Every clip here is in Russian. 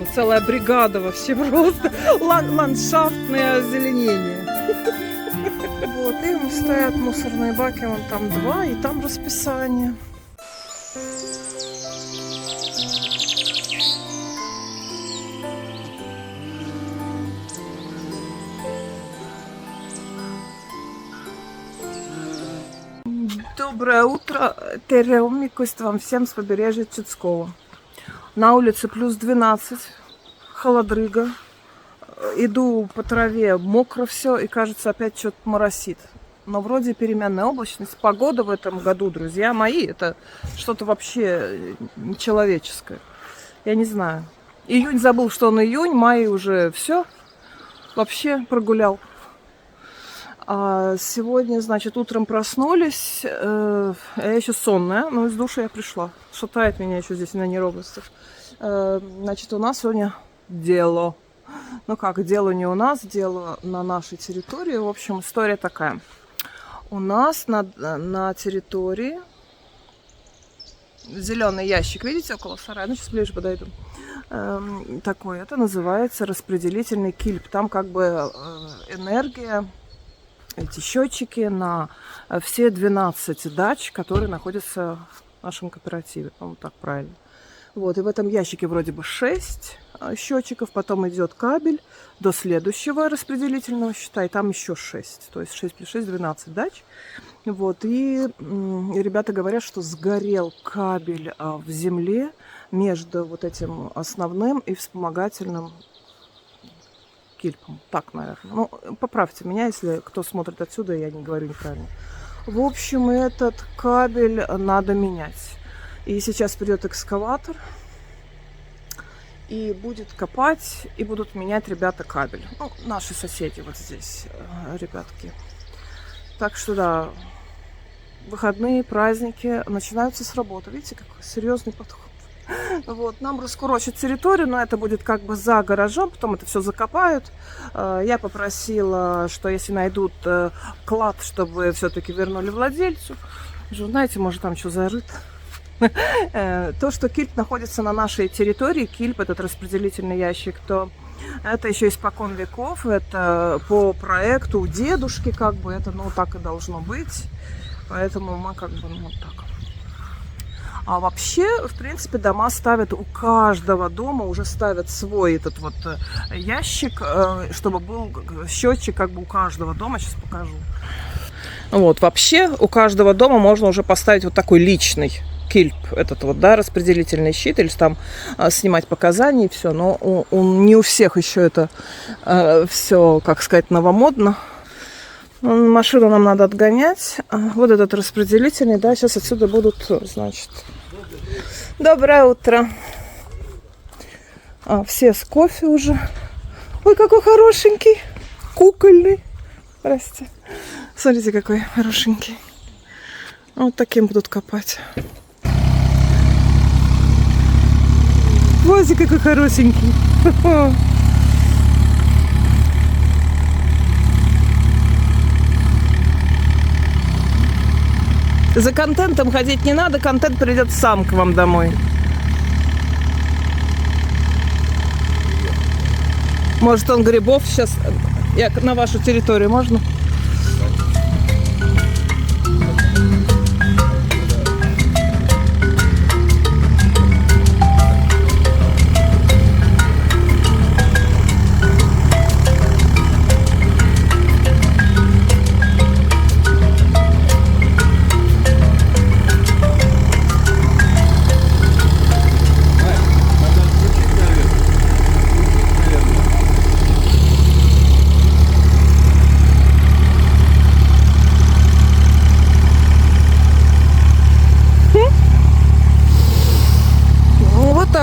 Там целая бригада вообще просто. Ландшафтное озеленение. Вот, и стоят мусорные баки, вон там 2, и там расписание. Доброе утро, Теремикость вам всем с побережья Чудского. На улице плюс 12, холодрыга. Иду по траве, мокро все, и кажется, опять что-то моросит. Но вроде переменная облачность. Погода в этом году, друзья мои, это что-то вообще нечеловеческое. Я не знаю. Июнь забыл, что он июнь, май уже все вообще прогулял. А сегодня, значит, утром проснулись, я еще сонная, но из душа я пришла. Шатает меня еще здесь на неровностях. Значит, у нас сегодня дело. Ну как, дело не у нас, дело на нашей территории. В общем, история такая. У нас на территории зеленый ящик, видите, около сарая? Ну, сейчас ближе подойду. Такой, это называется распределительный кильп. Там как бы энергия, эти счетчики на все 12 дач, которые находятся в нашем кооперативе. По-моему, так правильно. Вот, и в этом ящике вроде бы 6 счетчиков, потом идет кабель до следующего распределительного счета, и там еще 6. То есть 6 плюс 6, 12 дач. Вот, и ребята говорят, что сгорел кабель в земле между вот этим основным и вспомогательным кильпом. Так, наверное. Ну, поправьте меня, если кто смотрит отсюда, я не говорю неправильно. В общем, этот кабель надо менять. И сейчас придет экскаватор и будет копать, и будут менять ребята кабель. Ну, наши соседи вот здесь, ребятки. Так что, да, выходные, праздники начинаются с работы. Видите, какой серьезный подход. Вот, нам раскурочат территорию, но это будет как бы за гаражом, потом это все закопают. Я попросила, что если найдут клад, чтобы все-таки вернули владельцу. Знаете, может там что зарыто. То, что кильп находится на нашей территории, кильп, этот распределительный ящик, то это еще испокон веков, это по проекту у дедушки, как бы, это, ну, так и должно быть. Поэтому мы как бы, ну, вот так. А вообще, в принципе, дома ставят, у каждого дома уже ставят свой этот вот ящик, чтобы был счетчик как бы у каждого дома. Сейчас покажу. Вот, вообще, у каждого дома можно уже поставить вот такой личный кильп, этот вот, да, распределительный щит, или там снимать показания и все. Но не у всех еще это все, как сказать, новомодно. Машину нам надо отгонять. Вот этот распределительный, да, сейчас отсюда будут, значит... Доброе утро. Все с кофе уже. Ой, какой хорошенький. Кукольный. Здрасте. Смотрите, какой хорошенький. Вот таким будут копать. Вот какой хорошенький. За контентом ходить не надо, контент придет сам к вам домой. Может, он грибов сейчас... Я на вашу территорию, можно?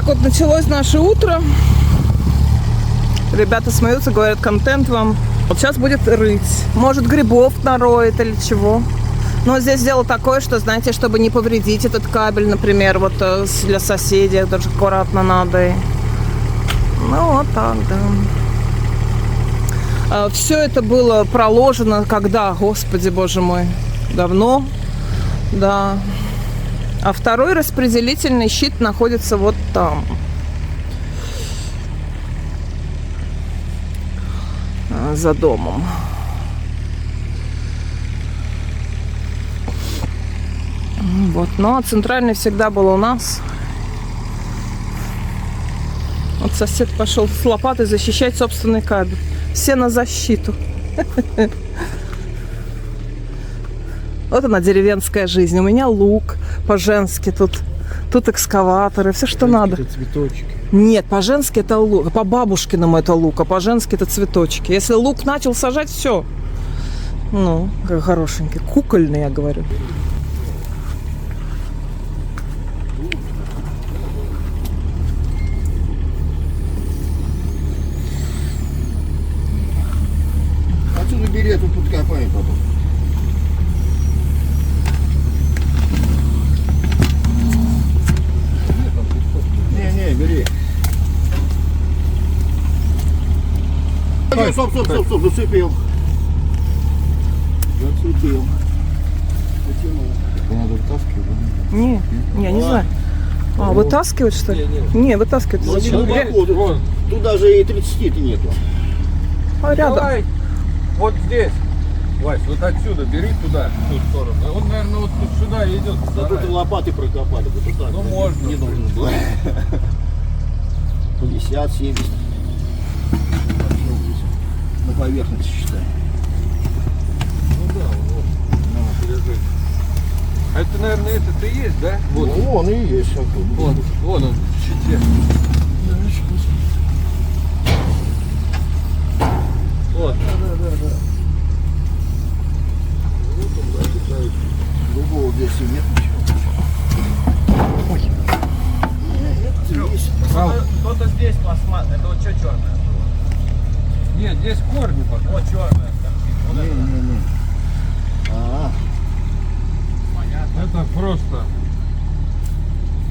Вот началось наше утро. Ребята смеются, говорят, контент вам. Вот сейчас будет рыть. Может, грибов нароет или чего. Но здесь дело такое, что, знаете, чтобы не повредить этот кабель, например, вот для соседей, даже аккуратно надо. Ну, вот так, да. Все это было проложено, когда, господи, боже мой, давно, да. А второй распределительный щит находится вот там. за домом. Вот, но центральный всегда был у нас. Вот сосед пошел с лопатой защищать собственный кабель. Все на защиту. Вот она, деревенская жизнь. У меня лук по-женски тут. Тут экскаваторы, все, что надо. Это цветочки. Нет, по-женски это лук. По-бабушкиному это лук, а по-женски это цветочки. Если лук начал сажать, все. Ну, как хорошенький. Кукольный, я говорю. Отсюда бери, а тут копаем потом. Не, бери. Стоп, зацепил. Потянул. Это надо вытаскивать, да? Не знаю. А, вытаскивать, что ли? Не, вытаскивать. Ну, Зачем? глубоко, тут даже и 30 нету. А, рядом. Давай, вот здесь. Вась, вот отсюда бери туда, в ту сторону. Он, наверное, вот тут сюда идет. Да тут лопаты прокопали. Вот так, Ну, можно. Не должен было. 50, 70. На поверхности считай. Ну да, вот. Лежит. А это, наверное, этот и есть, да? Вот. Ну, он и есть. Вон он в щите. Вот. Да. Вот он, да, кидает. Другого здесь и нет ничего. Ой. Кто-то здесь посмотрит. Это вот что черное? Нет, здесь корни пока. Вот черное. Вот это. Не. Понятно. Это просто.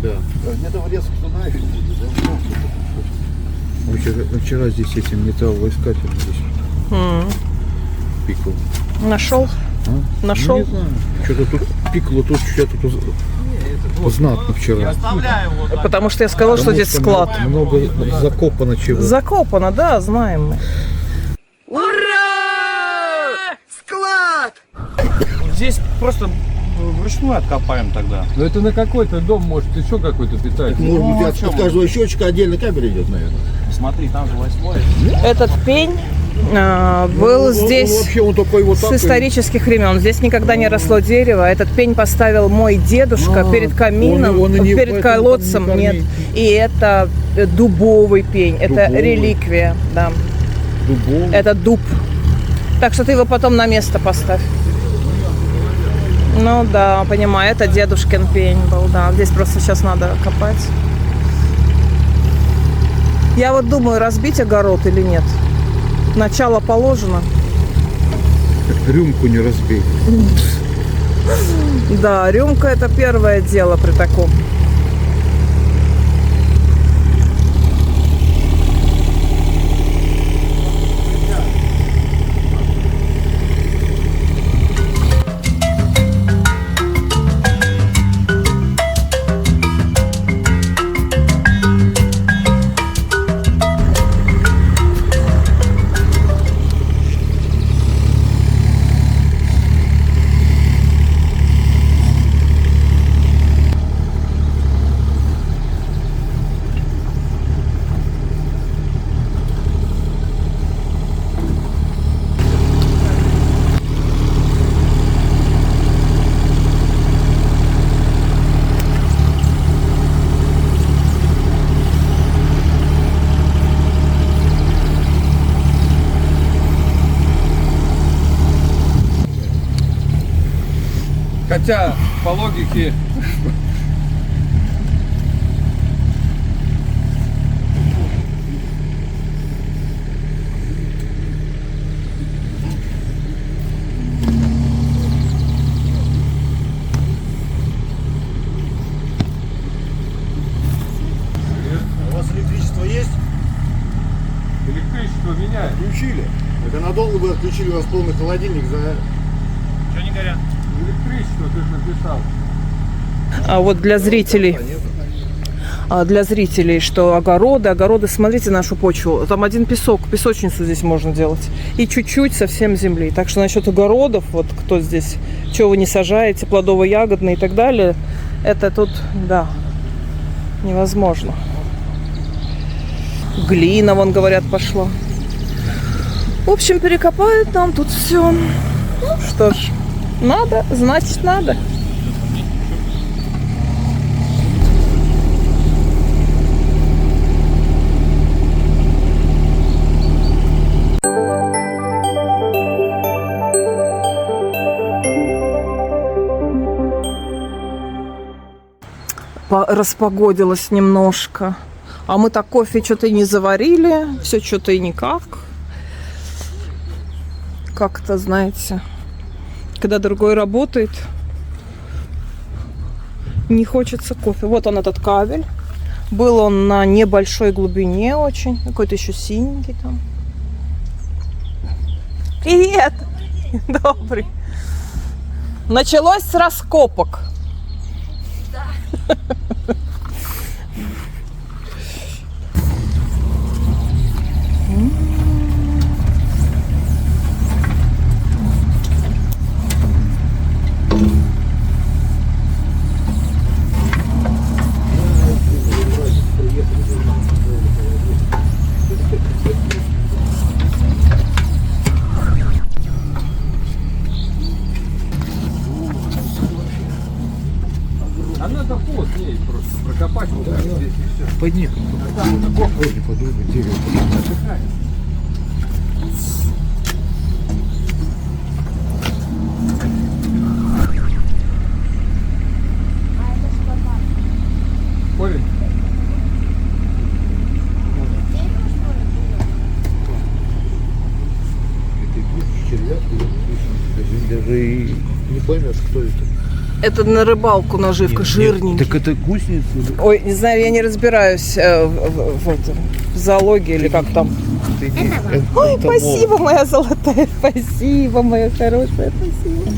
Да. Где-то врезка туда еще будет, да? Вчера здесь этим металлоискателем здесь пикал. Нашел? А? Нашел? Не знаю. Что-то тут пикало, тут что-то тут знатно вчера. Оставляю его так. Потому что я сказала, что здесь склад. Много закопано чего. Закопано, да, знаем мы. Здесь просто вручную откопаем тогда. Но это на какой-то дом может еще какой-то питать. Может быть, чем от каждого счетчика отдельный кабель идет, наверное. Смотри, там же 8-й. Этот пень был здесь вообще он только его с так. исторических времен. Здесь никогда не росло дерево. Этот пень поставил мой дедушка перед камином, он и не перед поэтому колодцем. там не Нет. камень. И это дубовый пень. Это Дубовый. реликвия. Да. Дубовый. Это дуб. Так что ты его потом на место поставь. Ну да, понимаю, это дедушкин пень был, да. Здесь просто сейчас надо копать. Я вот думаю, разбить огород или нет. Начало положено. Рюмку не разбей. Да, рюмка это первое дело при таком. Хотя, по логике, У вас электричество есть? электричество меняет. Отключили. Это надолго вы отключили, у вас полный холодильник за... Что не горят? Электричество ты же написал. А вот для зрителей. для зрителей, что огороды, смотрите нашу почву. Там один песок, песочницу здесь можно делать. И чуть-чуть совсем земли. Так что насчет огородов, вот кто здесь, чего вы не сажаете, плодово-ягодные и так далее, это тут, да, невозможно. Глина, вон, говорят, пошла. В общем, перекопают нам тут все. Ну что ж, надо, значит надо. Распогодилось немножко. А мы так кофе что-то и не заварили. Все что-то и никак. Как-то, знаете, когда другой работает, не хочется кофе. Вот он, этот кабель. Был он на небольшой глубине очень. Какой-то еще синенький там. Привет! Добрый. Началось с раскопок. А надо ход ней просто прокопать вот так здесь и все. Подни. Вроде подруга дерево. Корень. Даже и не поймешь, кто это. Это на рыбалку наживка, жирненький. Так это гусеница? Ой, не знаю, я не разбираюсь в зоологии или как там. Ой, спасибо, моя золотая, спасибо, моя хорошая, спасибо.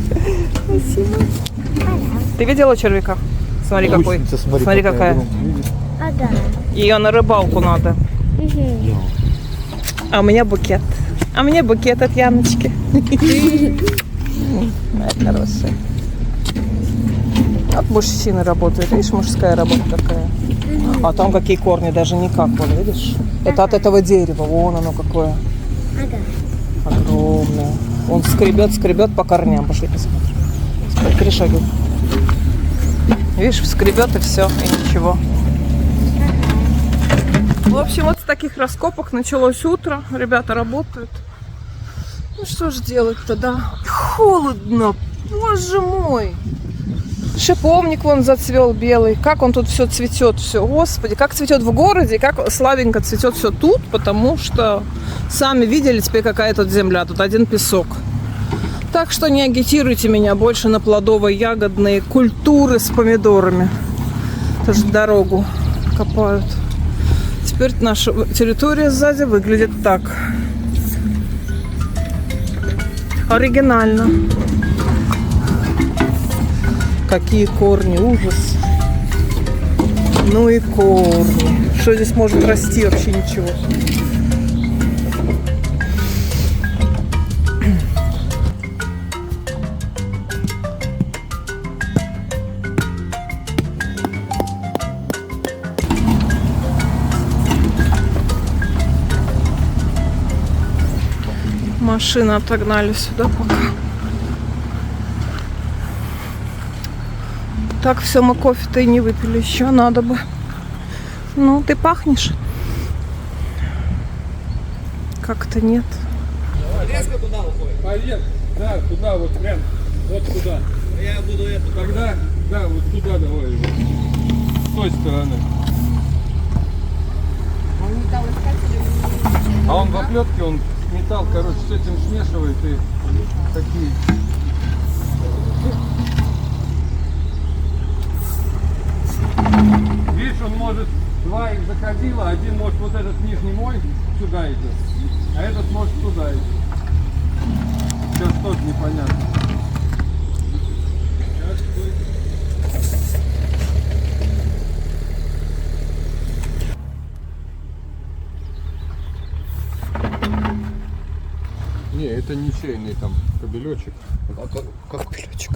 Спасибо. Ты видела червяка? Смотри, какой. Смотри, какая. Ага. Ее на рыбалку надо. А у меня букет. А мне букет от Яночки. Моя хорошая. Вот мужчины работают. Видишь, мужская работа какая. А там какие корни, даже никак, вон, видишь? Это от этого дерева. Вон оно какое. Ага. Огромное. Он скребет по корням. Пошли посмотрим. Перешагивай. Видишь, скребет и все, и ничего. В общем, вот с таких раскопок началось утро. Ребята работают. Ну что ж делать-то, да? Холодно, боже мой. Шиповник вон зацвел белый. Как он тут все цветет, все. Господи, как цветет в городе, как слабенько цветет все тут, потому что сами видели теперь, какая тут земля. Тут один песок. Так что не агитируйте меня больше на плодово-ягодные культуры с помидорами. Тоже дорогу копают. Теперь наша территория сзади выглядит так. Оригинально. Какие корни, ужас. Ну и корни. Что здесь может расти? Вообще ничего. Машины отогнали сюда пока. Так, все, мы кофе-то и не выпили еще, надо бы. Ну, ты пахнешь? Как-то нет. Резко туда уходит. Поедем, да, туда вот прям, вот туда. Я буду это. Тогда, да, вот туда давай его. С той стороны. А он в оплетке, он металл, короче, с этим смешивает и такие. Видишь, он может, два их заходило, один может вот этот нижний мой сюда идет, а этот может туда идет. Сейчас тоже непонятно. Не, это не чайный там кабелечек. Капелечек.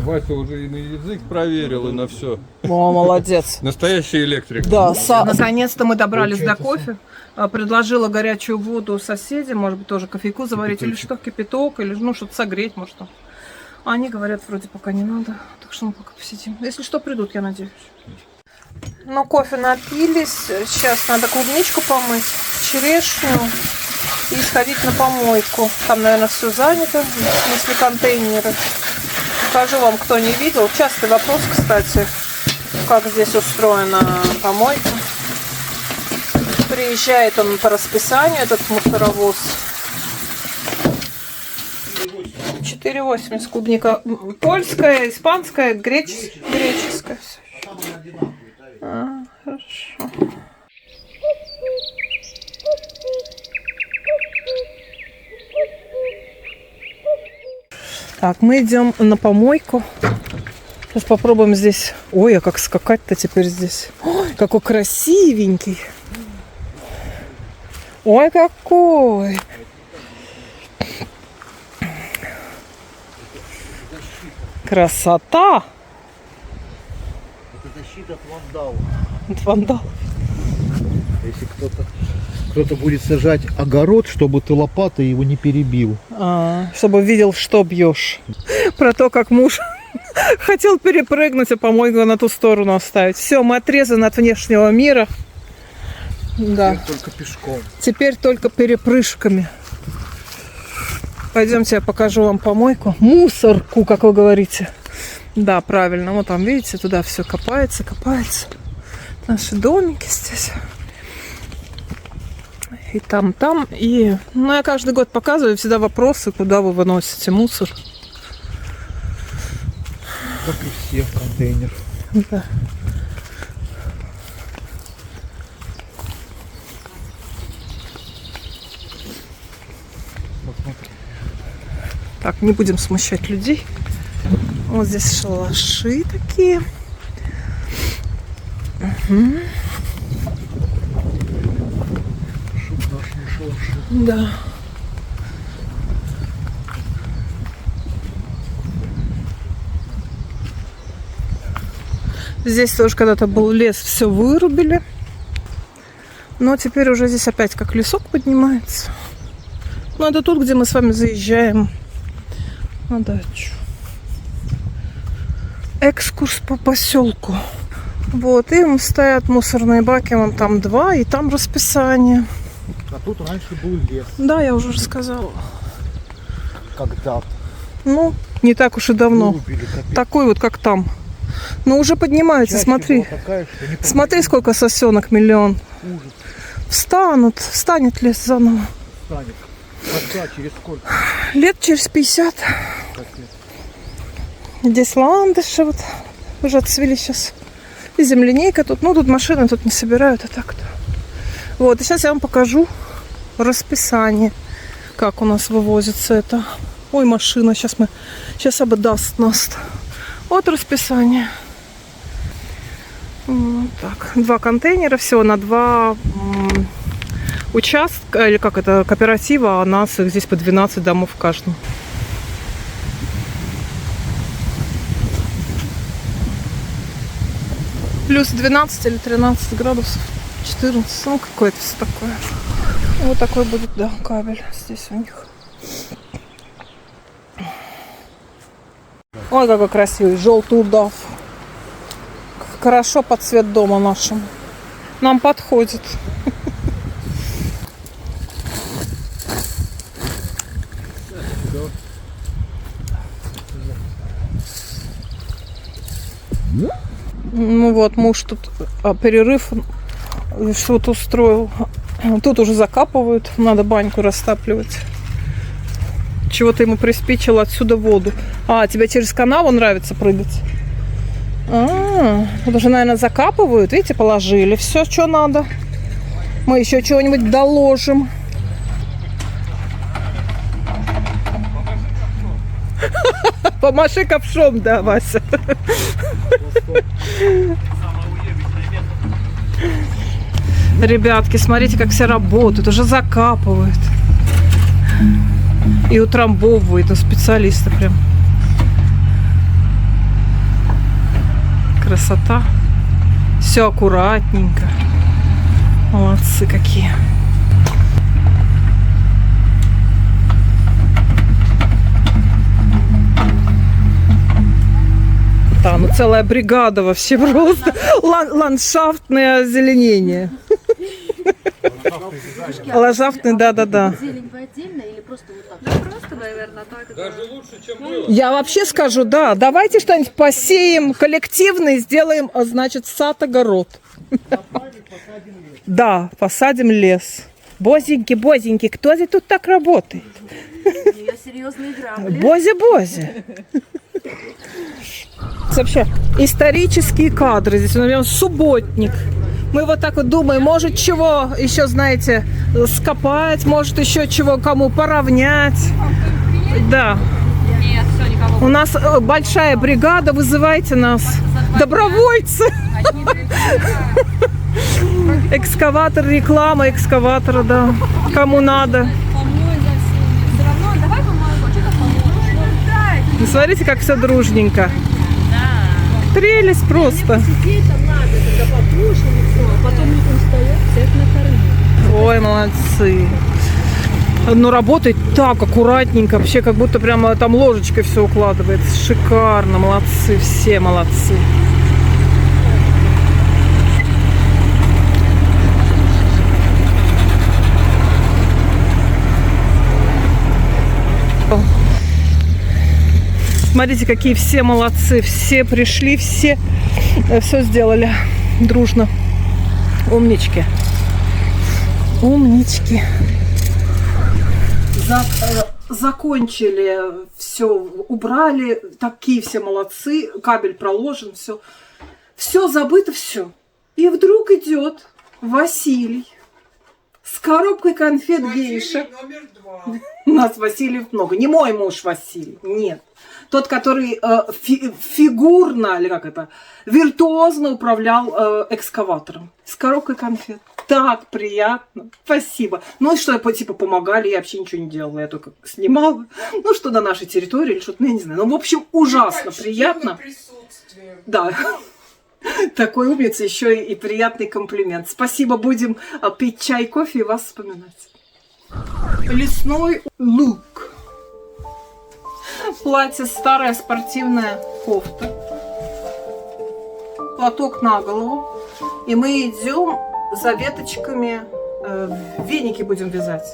Вася уже и на язык проверил, и на все. О, молодец. Настоящий электрик. Да, наконец-то мы добрались до кофе. Предложила горячую воду соседям, может быть, тоже кофейку заварить, или что, кипяток, или ну что-то согреть, может. Там. А они говорят, вроде пока не надо, так что мы пока посидим. Если что, придут, я надеюсь. Ну, кофе напились, сейчас надо клубничку помыть, черешню и сходить на помойку. Там, наверное, все занято, в смысле контейнеры. Покажу вам, кто не видел. Частый вопрос, кстати, как здесь устроена помойка. Приезжает он по расписанию, этот мусоровоз. 4,80 клубника. Польская, испанская, греческая. Хорошо. Так, мы идем на помойку. Сейчас попробуем здесь. Ой, а как скакать-то теперь здесь. Ой, какой красивенький. Ой, какой. Красота. Это защита от вандалов. От вандалов. Если кто-то будет сажать огород, чтобы ты лопатой его не перебил. Чтобы видел, что бьешь. Про то, как муж хотел перепрыгнуть, а помойку на ту сторону оставить. Все, мы отрезаны от внешнего мира. Да. Теперь только пешком. Теперь только перепрыжками. Пойдемте, я покажу вам помойку. Мусорку, как вы говорите. Да, правильно. Вот там, видите, туда все копается. Наши домики здесь. И там. И, ну, я каждый год показываю всегда вопросы, куда вы выносите мусор. Как и все в контейнер. Да. Так, не будем смущать людей. Вот здесь шалаши такие. Угу. Да. Здесь тоже когда-то был лес, все вырубили. Но теперь уже здесь опять как лесок поднимается. Ну, это тут, где мы с вами заезжаем на дачу. Экскурс по поселку. Вот, и стоят мусорные баки, вон там 2, и там расписание. А тут раньше был лес. Да, я уже рассказала. Когда-то. Ну, не так уж и давно. Вырубили, капец. Такой вот, как там. Но уже поднимается, Чаще смотри. была такая, что не Смотри, сколько сосенок, миллион. ужас Встанет лес заново. станет. Когда, через сколько? Лет через 50. Капец. Здесь ландыши вот уже отцвели сейчас. И земляника тут. Ну, тут машины тут не собирают, а так-то. Вот, и сейчас я вам покажу расписание, как у нас вывозится это. Ой, машина, сейчас обдаст нас. Вот расписание. Вот так. 2 контейнера всего на 2 участка, или как это, кооператива, а нас их здесь по 12 домов в каждом. Плюс 12 или 13 градусов. 14, ну какое-то все такое. Вот такой будет, да, кабель здесь у них. Ой, какой красивый, желтый удав. Хорошо под цвет дома нашему. Нам подходит. Ну вот, муж тут перерыв что-то устроил. Тут уже закапывают, надо баньку растапливать. Чего-то ему приспичило отсюда воду. А, тебе через канаву нравится прыгать? Тут уже, наверное, закапывают. Видите, положили все, что надо. Мы еще чего-нибудь доложим. Помаши ковшом, да, Вася. Ребятки, смотрите, как все работают. Уже закапывают. И утрамбовывает, ну, специалисты прям. Красота. Все аккуратненько. Молодцы какие. Да, ну целая бригада вообще просто. Ландшафтное озеленение. Ландшафтный, да-да-да. Зелень вы отдельно или просто вот так? Да просто, наверное, так. Даже лучше, чем было. Я вообще скажу, да, давайте что-нибудь посеем коллективно и сделаем, значит, сад-огород. Да, посадим лес. Бозеньки, бозеньки, кто здесь тут так работает? Я серьезно играю. Бози. Вообще исторические кадры. Здесь, например, субботник. Мы вот так вот думаем, может чего еще, знаете, скопать, может еще чего кому поравнять. Да. Нет, все, никого. У нас большая бригада, вызывайте нас. Добровольцы. Экскаватор, реклама экскаватора, да. Кому надо. Все равно, давай помогу. Что-то поможешь. Ну, смотрите, как все дружненько. Прелесть просто. Сидеть там надо, когда покушали, все, а потом никто встает, всех накормить. Ой, молодцы. Ну, работает так аккуратненько. Вообще, как будто прямо там ложечкой все укладывается. Шикарно. Молодцы. Все молодцы. Смотрите, какие все молодцы. Все пришли, все сделали дружно. Умнички. Умнички. Закончили все, убрали. Такие все молодцы. Кабель проложен, все. Все забыто, все. И вдруг идет Василий с коробкой конфет Гейша. У нас Васильев много. Не мой муж Василий, нет. Тот, который фигурно, или как это, виртуозно управлял экскаватором. С коробкой конфет. Так приятно. Спасибо. Ну и что, типа, помогали, я вообще ничего не делала, я только снимала. Ну, что на нашей территории или что-то, ну, я не знаю. Ну, в общем, ужасно приятно. Да. Такой умница, еще и приятный комплимент. Спасибо, будем пить чай, кофе и вас вспоминать. Лесной лук. Платье старая, спортивная кофта. Платок на голову. И мы идем за веточками, веники будем вязать.